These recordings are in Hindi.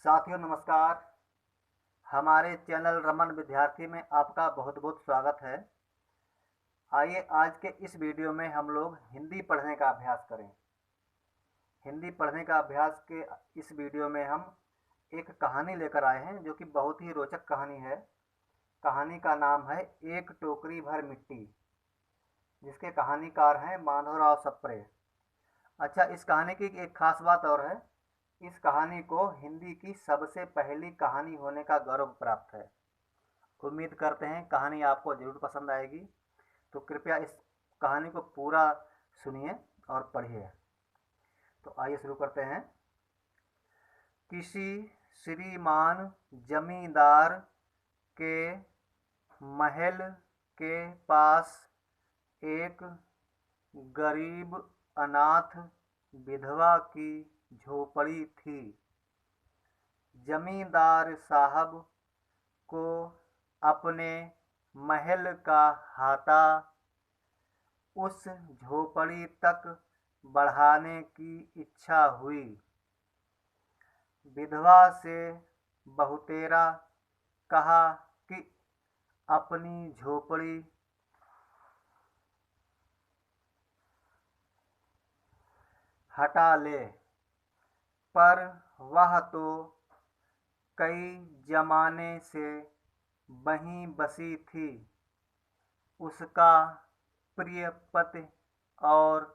साथियों नमस्कार। हमारे चैनल रमन विद्यार्थी में आपका बहुत बहुत स्वागत है। आइए आज के इस वीडियो में हम लोग हिंदी पढ़ने का अभ्यास करें। हिंदी पढ़ने का अभ्यास के इस वीडियो में हम एक कहानी लेकर आए हैं जो कि बहुत ही रोचक कहानी है। कहानी का नाम है एक टोकरी भर मिट्टी, जिसके कहानीकार हैं माधवराव सप्रे। अच्छा, इस कहानी की एक खास बात और है। इस कहानी को हिंदी की सबसे पहली कहानी होने का गौरव प्राप्त है। उम्मीद करते हैं कहानी आपको ज़रूर पसंद आएगी, तो कृपया इस कहानी को पूरा सुनिए और पढ़िए। तो आइए शुरू करते हैं। किसी श्रीमान जमींदार के महल के पास एक गरीब अनाथ विधवा की झोपड़ी थी। जमींदार साहब को अपने महल का हाता उस झोपड़ी तक बढ़ाने की इच्छा हुई। विधवा से बहुतेरा कहा कि अपनी झोपड़ी हटा ले, पर वह तो कई जमाने से वहीं बसी थी। उसका प्रिय पति और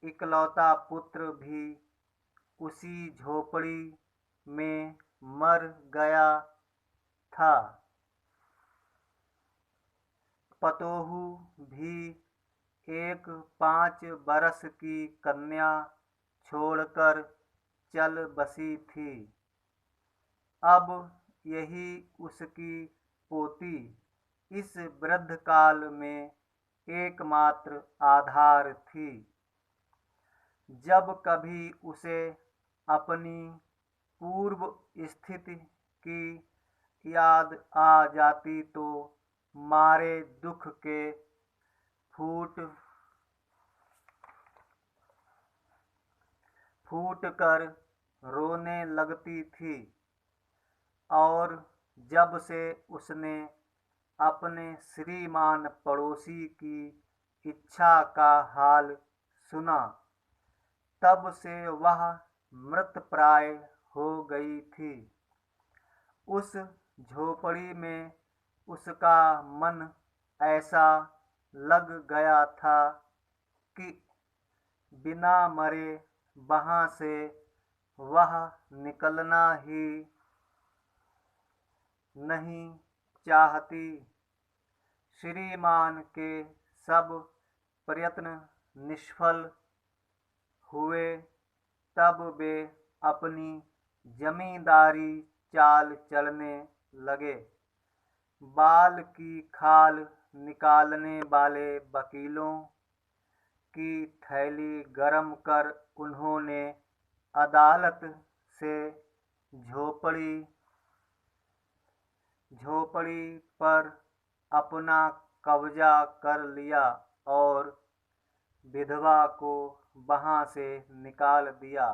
इकलौता पुत्र भी उसी झोपड़ी में मर गया था। पतोहू भी एक 5 बरस की कन्या छोड़कर चल बसी थी। अब यही उसकी पोती इस वृद्ध काल में एकमात्र आधार थी। जब कभी उसे अपनी पूर्व स्थिति की याद आ जाती तो मारे दुख के फूट फूट कर रोने लगती थी। और जब से उसने अपने श्रीमान पड़ोसी की इच्छा का हाल सुना, तब से वह मृतप्राय हो गई थी। उस झोपड़ी में उसका मन ऐसा लग गया था कि बिना मरे वहाँ से वह निकलना ही नहीं चाहती। श्रीमान के सब प्रयत्न निष्फल हुए। तब वे अपनी जमींदारी चाल चलने लगे। बाल की खाल निकालने वाले वकीलों की थैली गरम कर उन्होंने अदालत से झोपड़ी पर अपना कब्जा कर लिया और विधवा को वहाँ से निकाल दिया।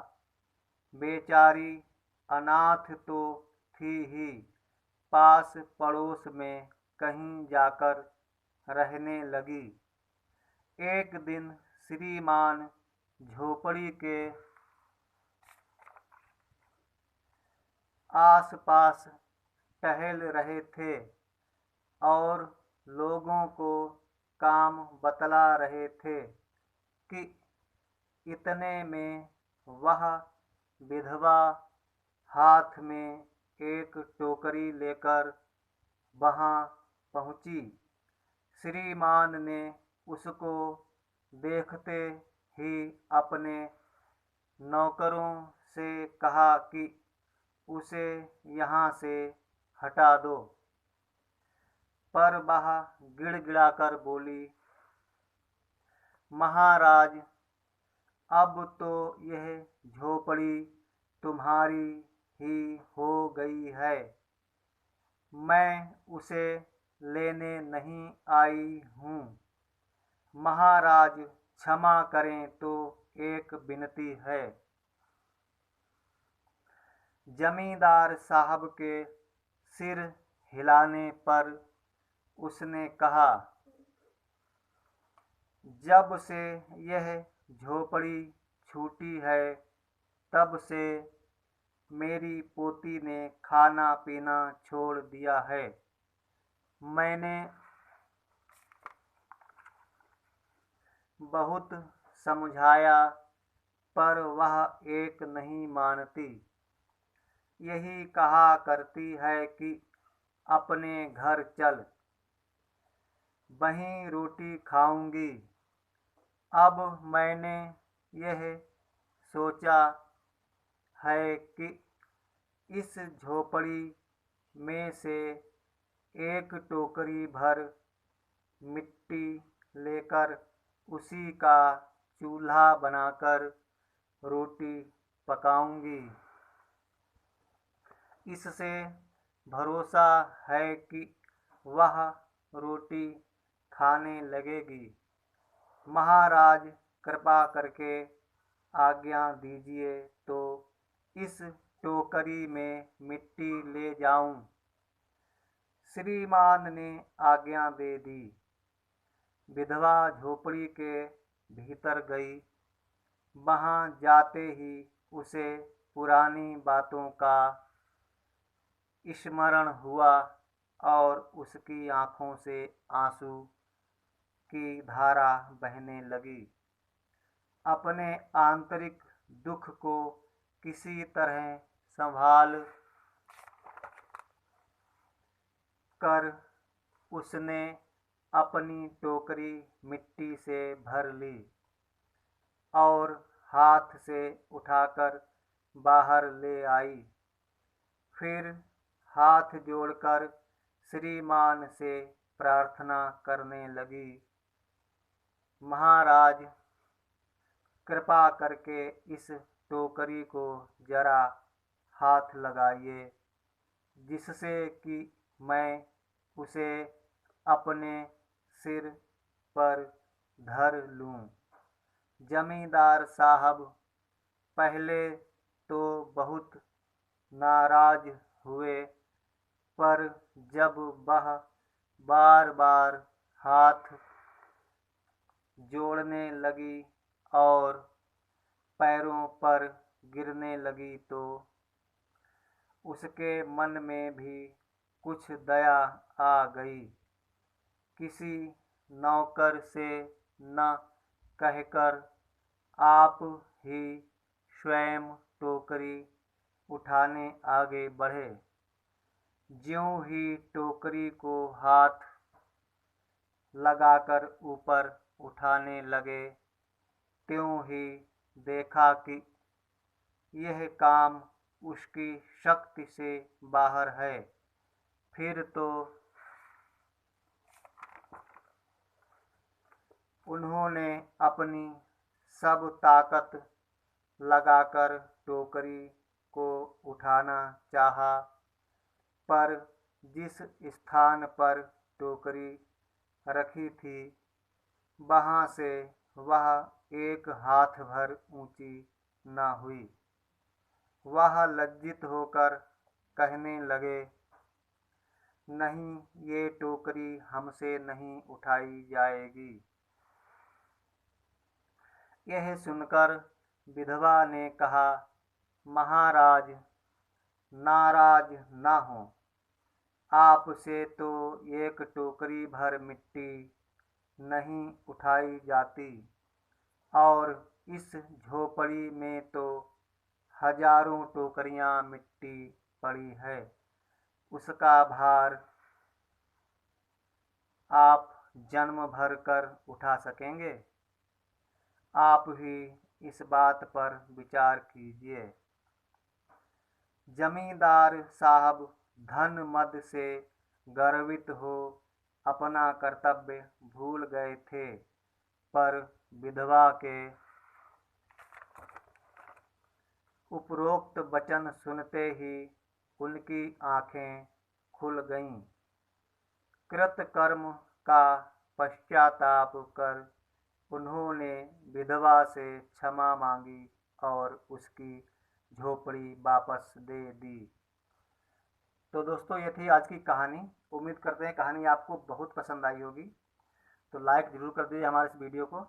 बेचारी अनाथ तो थी ही, पास पड़ोस में कहीं जाकर रहने लगी। एक दिन श्रीमान झोपड़ी के आसपास टहल रहे थे और लोगों को काम बतला रहे थे कि इतने में वह विधवा हाथ में एक टोकरी लेकर वहाँ पहुँची। श्रीमान ने उसको देखते ही अपने नौकरों से कहा कि उसे यहाँ से हटा दो, पर वह गिड़गिड़ाकर बोली, महाराज, अब तो यह झोपड़ी तुम्हारी ही हो गई है। मैं उसे लेने नहीं आई हूँ। महाराज क्षमा करें तो एक विनती है। जमींदार साहब के सिर हिलाने पर उसने कहा, जब से यह झोपड़ी छूटी है तब से मेरी पोती ने खाना पीना छोड़ दिया है। मैंने बहुत समझाया पर वह एक नहीं मानती। यही कहा करती है कि अपने घर चल, वहीं रोटी खाऊंगी। अब मैंने यह सोचा है कि इस झोपड़ी में से एक टोकरी भर मिट्टी लेकर उसी का चूल्हा बनाकर रोटी पकाऊंगी। इससे भरोसा है कि वह रोटी खाने लगेगी। महाराज कृपा करके आज्ञा दीजिए तो इस टोकरी में मिट्टी ले जाऊं। श्रीमान ने आज्ञा दे दी। विधवा झोपड़ी के भीतर गई। वहां जाते ही उसे पुरानी बातों का स्मरण हुआ और उसकी आंखों से आंसू की धारा बहने लगी। अपने आंतरिक दुख को किसी तरह संभाल कर उसने अपनी टोकरी मिट्टी से भर ली और हाथ से उठाकर बाहर ले आई। फिर हाथ जोड़कर श्रीमान से प्रार्थना करने लगी, महाराज कृपा करके इस टोकरी को जरा हाथ लगाइए, जिससे कि मैं उसे अपने सिर पर धर लूं। जमींदार साहब पहले तो बहुत नाराज हुए, पर जब वह बार बार हाथ जोड़ने लगी और पैरों पर गिरने लगी तो उसके मन में भी कुछ दया आ गई। किसी नौकर से न कहकर आप ही स्वयं टोकरी उठाने आगे बढ़े। ज्यों ही टोकरी को हाथ लगाकर ऊपर उठाने लगे, त्यों ही देखा कि यह काम उसकी शक्ति से बाहर है। फिर तो उन्होंने अपनी सब ताकत लगाकर टोकरी को उठाना चाहा, पर जिस स्थान पर टोकरी रखी थी वहां से वह एक हाथ भर ऊंची न हुई। वह लज्जित होकर कहने लगे, नहीं, ये टोकरी हमसे नहीं उठाई जाएगी। यह सुनकर विधवा ने कहा, महाराज नाराज न हो, आपसे तो एक टोकरी भर मिट्टी नहीं उठाई जाती और इस झोपड़ी में तो हजारों टोकरियां मिट्टी पड़ी है। उसका भार आप जन्म भर कर उठा सकेंगे? आप ही इस बात पर विचार कीजिए। जमींदार साहब धन मद से गर्वित हो अपना कर्तव्य भूल गए थे, पर विधवा के उपरोक्त वचन सुनते ही उनकी आंखें खुल गईं। कृतकर्म का पश्चाताप कर उन्होंने विधवा से क्षमा मांगी और उसकी झोपड़ी वापस दे दी। तो दोस्तों ये थी आज की कहानी। उम्मीद करते हैं कहानी आपको बहुत पसंद आई होगी। तो लाइक ज़रूर कर दीजिए हमारे इस वीडियो को।